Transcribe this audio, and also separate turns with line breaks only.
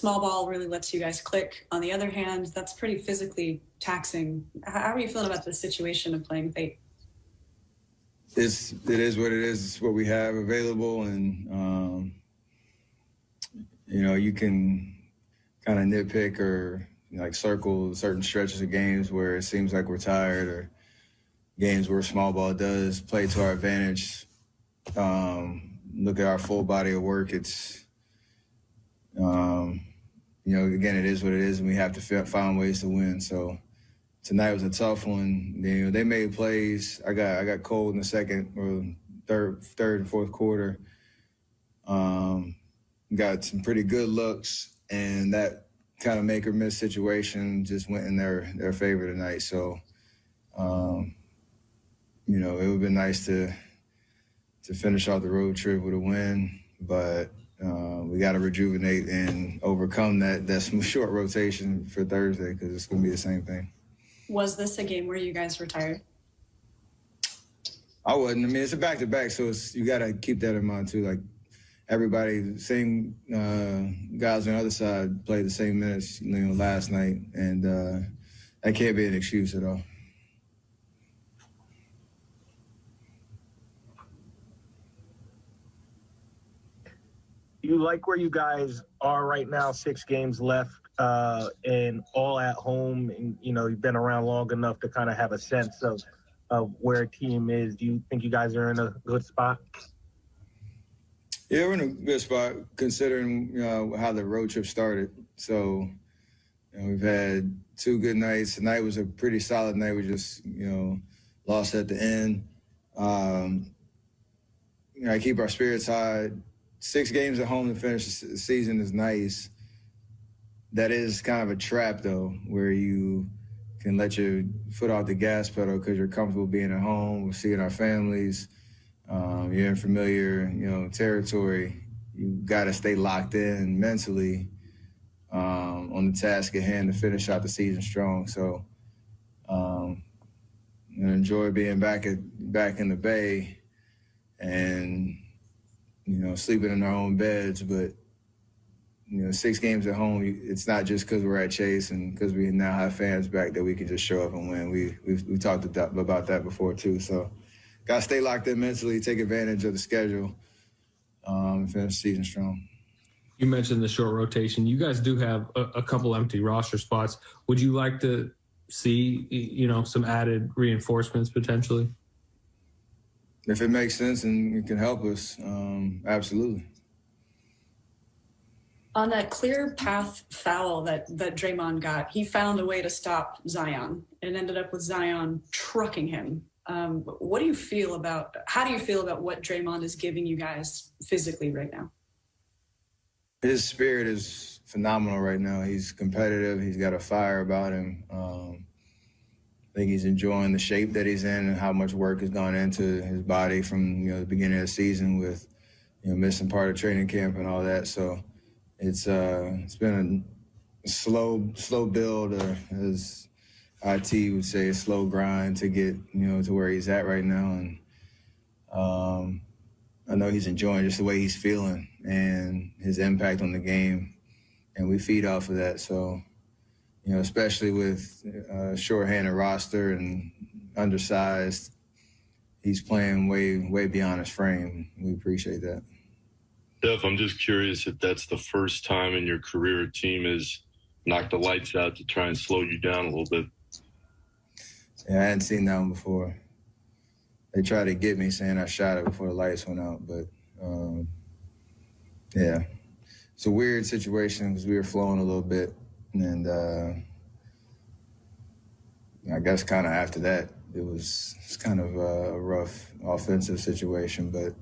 small ball really lets you guys click. On the other hand, that's pretty physically taxing. How are you feeling about the situation of playing with 8?
It is what it is. It's what we have available, and you can kind of nitpick or like circle certain stretches of games where it seems like we're tired, or games where small ball does play to our advantage. Look at our full body of work. It's again, it is what it is, and we have to find ways to win. So tonight was a tough one. They made plays. I got cold in the second or third and fourth quarter. Got some pretty good looks, and that kind of make or miss situation just went in their favor tonight. So, it would have been nice to finish off the road trip with a win, but we got to rejuvenate and overcome that short rotation for Thursday, because it's going to be the same thing.
Was this a game where you guys were tired?
I wasn't. I mean, it's a back-to-back, so you got to keep that in mind too. Like, everybody, same guys on the other side played the same minutes, last night, and that can't be an excuse at all.
You like where you guys are right now, 6 games left, and all at home, and you've been around long enough to kind of have a sense of where a team is. Do you think you guys are in a good spot?
Yeah, we're in a good spot considering how the road trip started. So we've had 2 good nights. Tonight was a pretty solid night. We just lost at the end. I keep our spirits high. 6 games at home to finish the season is nice. That is kind of a trap, though, where you can let your foot off the gas pedal because you're comfortable being at home, we're seeing our families. You're in familiar, territory. You got to stay locked in mentally on the task at hand to finish out the season strong. So, enjoy being back in the Bay and sleeping in our own beds. But 6 games at home, it's not just because we're at Chase and because we now have fans back that we can just show up and win. We talked about that before too. So, got to stay locked in mentally, take advantage of the schedule, and finish the season strong.
You mentioned the short rotation. You guys do have a couple empty roster spots. Would you like to see, some added reinforcements potentially?
If it makes sense and it can help us, absolutely.
On that clear path foul that Draymond got, he found a way to stop Zion and ended up with Zion trucking him. How do you feel about what Draymond is giving you guys physically right now?
His spirit is phenomenal right now. He's competitive. He's got a fire about him. I think he's enjoying the shape that he's in and how much work has gone into his body from the beginning of the season with missing part of training camp and all that. So it's been a slow build, or as IT would say, a slow grind to get to where he's at right now. And I know he's enjoying just the way he's feeling and his impact on the game, and we feed off of that. So, especially with a shorthanded roster and undersized, he's playing way beyond his frame. We appreciate that.
Steph, I'm just curious if that's the first time in your career a team has knocked the lights out to try and slow you down a little bit.
Yeah, I hadn't seen that one before. They tried to get me saying I shot it before the lights went out, but yeah. It's a weird situation because we were flowing a little bit, and I guess kind of after that, it's kind of a rough offensive situation, but